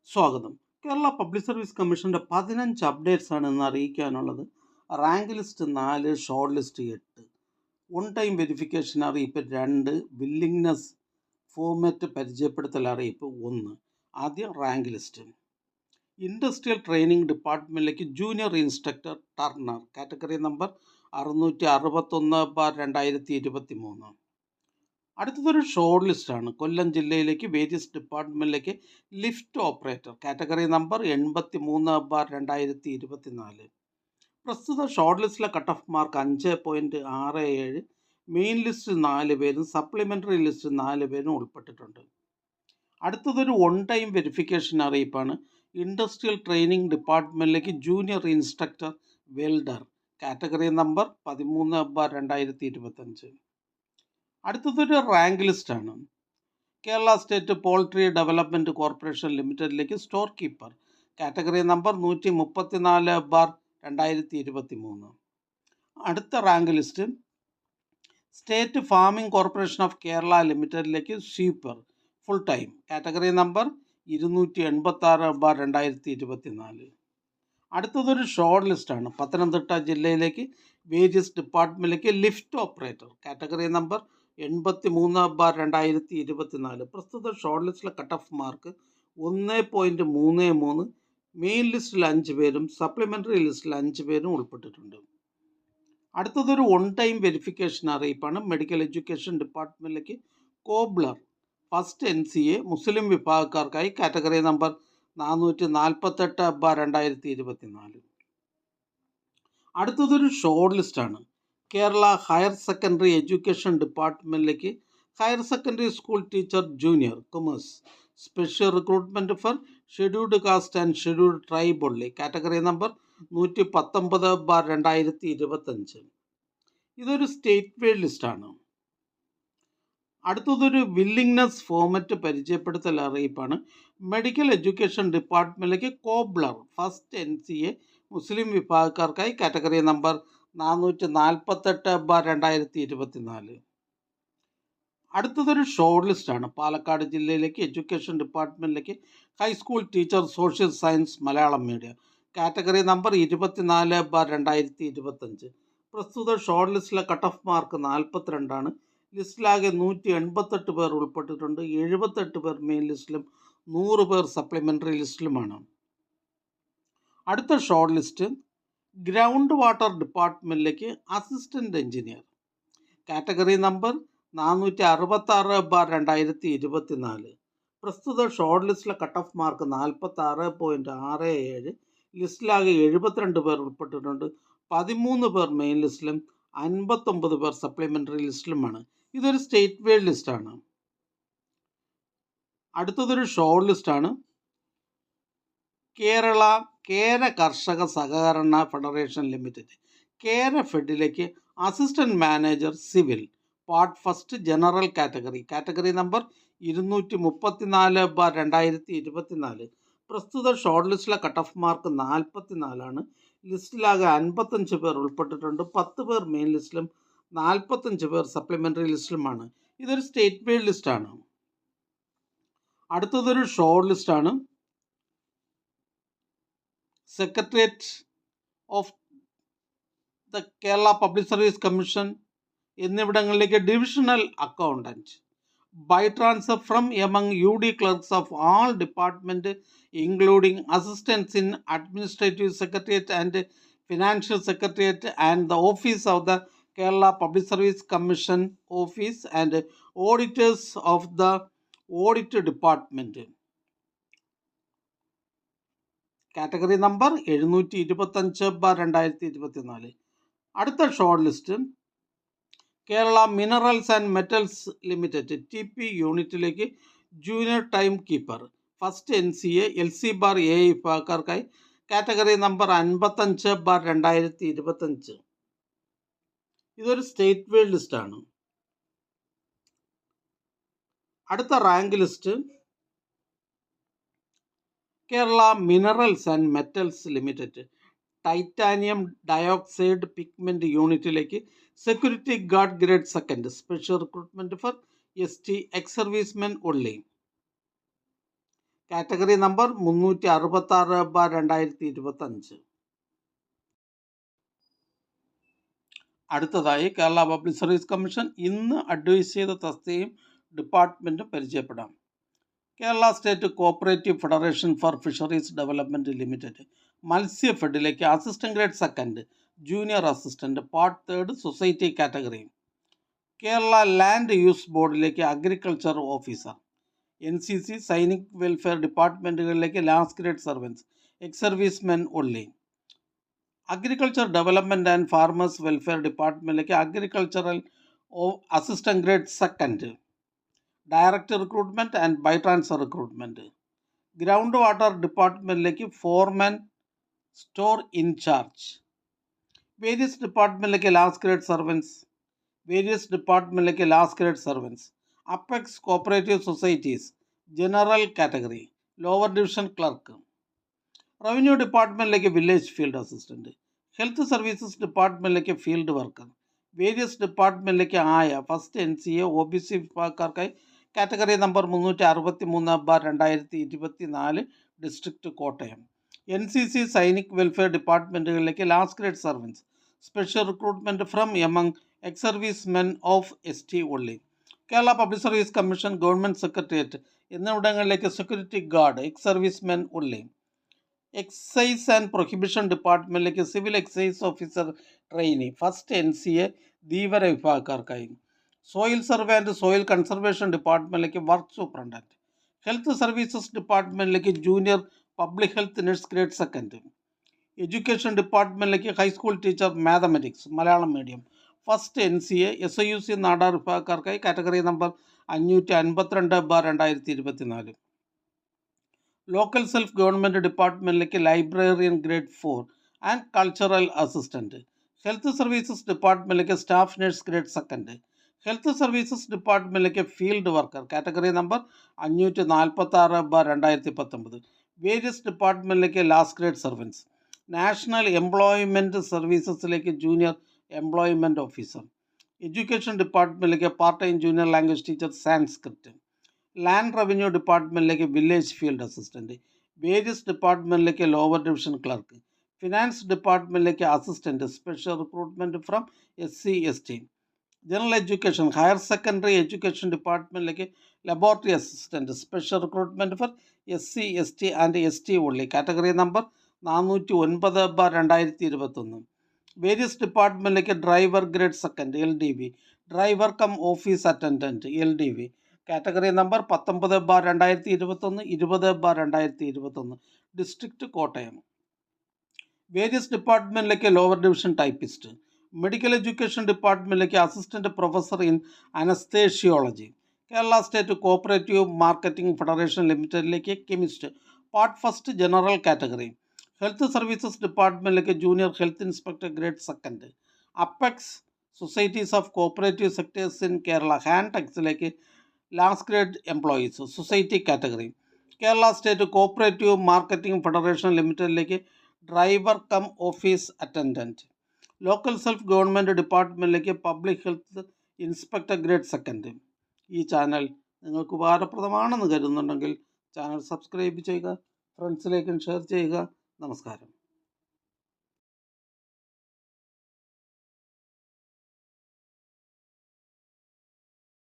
സ്വാഗതം. Kerala public service കമ്മീഷൻ്റെ 15 updates ആണ് ഇന്ന് അറിയിക്കാനുള്ളത്. Rank list 4, short list 8, on time verification അറിയിപ്പ് 2, വില്ലിങ്നെസ് ഫോർമാറ്റ് പരിചയപ്പെടുത്തൽ അറിയിപ്പ് 1. ആദ്യം റാങ്ക് ലിസ്റ്റ്. ഇൻഡസ്ട്രിയൽ ട്രെയിനിങ് ഡിപ്പാർട്ട്മെൻറ്റിലേക്ക് junior instructor turner category number 661/2023. അടുത്തതൊരു ഷോർട്ട് ലിസ്റ്റാണ്. കൊല്ലം ജില്ലയിലേക്ക് വേരിയസ് ഡിപ്പാർട്ട്മെൻറ്റിലേക്ക് ലിഫ്റ്റ് ഓപ്പറേറ്റർ കാറ്റഗറി നമ്പർ 83/2024. പ്രസ്തുത ഷോർട്ട് ലിസ്റ്റിലെ cut off mark 5.67. Main list 4 പേരും സപ്ലിമെൻ്ററി ലിസ്റ്റ് 4 പേരും ഉൾപ്പെട്ടിട്ടുണ്ട്. അടുത്തതൊരു ഓൺ ടൈം വെരിഫിക്കേഷൻ അറിയിപ്പാണ്. ഇൻഡസ്ട്രിയൽ ട്രെയിനിങ് ഡിപ്പാർട്ട്മെൻറ്റിലേക്ക് junior instructor welder category number 13/2025. അടുത്തതൊരു റാങ്ക് ലിസ്റ്റാണ്. Kerala state poultry development corporation ലിമിറ്റഡിലേക്ക് സ്റ്റോർ കീപ്പർ കാറ്റഗറി നമ്പർ 134/2023. അടുത്ത rank list state farming corporation of Kerala ലിമിറ്റഡിലേക്ക് sweeper full time category number 286/2024. അടുത്തതൊരു ഷോർട്ട് ലിസ്റ്റാണ്. പത്തനംതിട്ട ജില്ലയിലേക്ക് വേരിയസ് ഡിപ്പാർട്ട്മെൻറ്റിലേക്ക് ലിഫ്റ്റ് ഓപ്പറേറ്റർ കാറ്റഗറി നമ്പർ 83/2024. പ്രസ്തുത ഷോർട്ട് ലിസ്റ്റിലെ കട്ട് ഓഫ് മാർക്ക് 1.33. മെയിൻ ലിസ്റ്റിൽ 5 പേരും സപ്ലിമെൻ്ററി ലിസ്റ്റിൽ 5 പേരും ഉൾപ്പെട്ടിട്ടുണ്ട്. അടുത്തതൊരു ഓൺ ടൈം വെരിഫിക്കേഷൻ അറിയിപ്പാണ്. മെഡിക്കൽ എഡ്യൂക്കേഷൻ ഡിപ്പാർട്ട്മെൻറ്റിലേക്ക് കോബ്ലർ ഫസ്റ്റ് NCA മുസ്ലിം വിഭാഗക്കാർക്കായി കാറ്റഗറി നമ്പർ 448/2024. അടുത്തതൊരു ഷോർട്ട് ലിസ്റ്റാണ്. കേരള ഹയർ സെക്കൻഡറി എഡ്യൂക്കേഷൻ ഡിപ്പാർട്ട്മെൻറ്റിലേക്ക് higher secondary school teacher junior commerce special recruitment for scheduled caste and scheduled tribe only category number 119/2025. ഇതൊരു state wide ലിസ്റ്റാണ്. അടുത്തതൊരു വില്ലിങ്നെസ് ഫോർമാറ്റ് പരിചയപ്പെടുത്തൽ അറിയിപ്പാണ്. മെഡിക്കൽ എഡ്യൂക്കേഷൻ ഡിപ്പാർട്ട്മെൻറ്റിലേക്ക് കോബ്ലർ ഫസ്റ്റ് NCA മുസ്ലിം വിഭാഗക്കാർക്കായി കാറ്റഗറി നമ്പർ 448/2024. അടുത്തതൊരു ഷോർട്ട് ലിസ്റ്റാണ്. പാലക്കാട് ജില്ലയിലേക്ക് എഡ്യൂക്കേഷൻ ഡിപ്പാർട്ട്മെൻറ്റിലേക്ക് high school teacher social science Malayalam medium category number 24/2025. പ്രസ്തുത ഷോർട്ട് ലിസ്റ്റിലെ കട്ട് ഓഫ് മാർക്ക് 42. ലിസ്റ്റിലാകെ 188 പേർ ഉൾപ്പെട്ടിട്ടുണ്ട്. 78 പേർ മെയിൻ ലിസ്റ്റിലും 100 പേർ സപ്ലിമെൻ്ററി ലിസ്റ്റിലുമാണ്. അടുത്ത ഷോർട്ട് ലിസ്റ്റ് ഗ്രൗണ്ട് വാട്ടർ ഡിപ്പാർട്ട്മെൻറ്റിലേക്ക് അസിസ്റ്റൻ്റ് എഞ്ചിനീയർ കാറ്റഗറി നമ്പർ 466/2024. പ്രസ്തുത ഷോർട്ട് ലിസ്റ്റിലെ കട്ട് ഓഫ് മാർക്ക് 46.67. ലിസ്റ്റിലാകെ 72 പേർ ഉൾപ്പെട്ടിട്ടുണ്ട്. 13 പേർ മെയിൻ ലിസ്റ്റിലും 59 പേർ സപ്ലിമെൻ്ററി ലിസ്റ്റിലുമാണ്. ഇതൊരു സ്റ്റേറ്റ് വൈഡ് ലിസ്റ്റാണ്. അടുത്തതൊരു ഷോർട്ട് ലിസ്റ്റാണ്. കേര കർഷക സഹകരണ ഫെഡറേഷൻ ലിമിറ്റഡ് ഫെഡിലേക്ക് assistant manager civil part first general category number 234/2024. പ്രസ്തുത ഷോർട്ട് ലിസ്റ്റിലെ കട്ട് ഓഫ് മാർക്ക് 44. ലിസ്റ്റിലാകെ 55 പേർ ഉൾപ്പെട്ടിട്ടുണ്ട്. 10 പേർ മെയിൻ ലിസ്റ്റിലും 45 പേർ സപ്ലിമെൻ്ററി ലിസ്റ്റിലുമാണ്. ഇതൊരു സ്റ്റേറ്റ് വൈഡ് ലിസ്റ്റാണ്. അടുത്തതൊരു ഷോർട്ട് ലിസ്റ്റാണ്. Secretariat of the Kerala public service commission എന്നിവിടങ്ങളിലേക്ക് divisional accountant by transfer from among UD clerks of all department including assistants in administrative secretariat and financial secretariat and the office of the Kerala public service commission office and auditors of the audit department category number 725/2024. അടുത്ത short list Kerala minerals and metals limited TP യൂണിറ്റിലേക്ക് junior time keeper first NCA LC bar A വിഭാഗക്കാർക്കായി category number 55/2025. ഇതൊരു state wide ലിസ്റ്റാണ്. അടുത്ത rank list Kerala minerals and metals limited titanium dioxide pigment യൂണിറ്റിലേക്ക് security guard grade second special recruitment for ST ex servicemen only category number 366/2025. അടുത്തതായി Kerala public service commission ഇന്ന് advise ചെയ്ത തസ്തികയും ഡിപ്പാർട്ട്മെൻറ്റും പരിചയപ്പെടാം. Kerala state cooperative federation for fisheries development limited മത്സ്യഫെഡിലേക്ക് assistant grade second, junior assistant, part third, society category. Kerala land use ബോർഡിലേക്ക് agriculture officer. NCC Sainik welfare ഡിപ്പാർട്ട്മെൻറ്റുകളിലേക്ക് last grade servants, ex servicemen only. Agriculture development and farmers welfare ഡിപ്പാർട്ട്മെൻറ്റിലേക്ക് agricultural assistant grade second, direct recruitment and by transfer recruitment. Ground water ഡിപ്പാർട്ട്മെൻറ്റിലേക്ക് foreman store in charge. Various ഡിപ്പാർട്ട്മെൻറ്റിലേക്ക് last grade servants, apex cooperative societies general category, lower division clerk. Revenue ഡിപ്പാർട്ട്മെൻറ്റിലേക്ക് village field assistant. Health services ഡിപ്പാർട്ട്മെൻറ്റിലേക്ക് field worker. Various ഡിപ്പാർട്ട്മെൻറ്റിലേക്ക് first NCA OBC വിഭാഗക്കാർക്കായി category number 363/2024, district Kottayam. NCC Sainik welfare ഡിപ്പാർട്ട്മെൻറ്റുകളിലേക്ക് last grade servants, special recruitment from among ex servicemen of ST only. Kerala public service commission government secretariat എന്നിവിടങ്ങളിലേക്ക് security guard, ex servicemen only. Excise and prohibition ഡിപ്പാർട്ട്മെൻറ്റിലേക്ക് civil excise officer trainee, first NCA Dheevara വിഭാഗക്കാർക്കായി. Soil survey and soil conservation ഡിപ്പാർട്ട്മെൻറ്റിലേക്ക് work superintendent. Health services ഡിപ്പാർട്ട്മെൻറ്റിലേക്ക് junior public health nurse grade second. Education ഡിപ്പാർട്ട്മെൻറ്റിലേക്ക് high school teacher mathematics Malayalam medium, first NCA SIUC Nadar വിഭാഗക്കാർക്കായി category number 552/2024. Local self government ഡിപ്പാർട്ട്മെൻറ്റിലേക്ക് librarian grade 4 and cultural assistant. Health services ഡിപ്പാർട്ട്മെൻറ്റിലേക്ക് staff nurse grade second. Health services ഡിപ്പാർട്ട്മെൻറ്റിലേക്ക് field worker category number 546/2019. Various ഡിപ്പാർട്ട്മെൻറ്റിലേക്ക് last grade servants. National employment സർവീസസിലേക്ക് junior employment officer. Education ഡിപ്പാർട്ട്മെൻറ്റിലേക്ക് part time junior language teacher Sanskrit. Land revenue ഡിപ്പാർട്ട്മെൻറ്റിലേക്ക് village field assistant. Various ഡിപ്പാർട്ട്മെൻറ്റിലേക്ക് lower division clerk. Finance ഡിപ്പാർട്ട്മെൻറ്റിലേക്ക് assistant, special recruitment from SC ST. General education higher secondary education ഡിപ്പാർട്ട്മെൻറ്റിലേക്ക് laboratory assistant, special recruitment for SC ST and ST only, category number 409/2021. Various ഡിപ്പാർട്ട്മെൻറ്റിലേക്ക് driver grade second LDV, driver cum office attendant LDV, category number 19/2021, 20/2021, district Kottayam. Various ഡിപ്പാർട്ട്മെൻറ്റിലേക്ക് lower division typist. Medical education ഡിപ്പാർട്ട്മെൻറ്റിലേക്ക് assistant professor in anaesthesiology. Kerala state cooperative marketing federation ലിമിറ്റഡിലേക്ക് chemist, part first general category. Health services ഡിപ്പാർട്ട്മെൻറ്റിലേക്ക് junior health inspector grade second. Apex societies of cooperative sectors in Kerala hand ടെക്സിലേക്ക് last grade employees, society category. Kerala state cooperative marketing federation ലിമിറ്റഡിലേക്ക് driver cum office attendant. Local self government ഡിപ്പാർട്ട്മെൻറ്റിലേക്ക് public health inspector grade second. ഈ channel നിങ്ങൾക്ക് ഉപകാരപ്രദമാണെന്ന് കരുതുന്നുണ്ടെങ്കിൽ channel subscribe ചെയ്യുക, ഫ്രണ്ട്സിലേക്കും share ചെയ്യുക. നമസ്കാരം.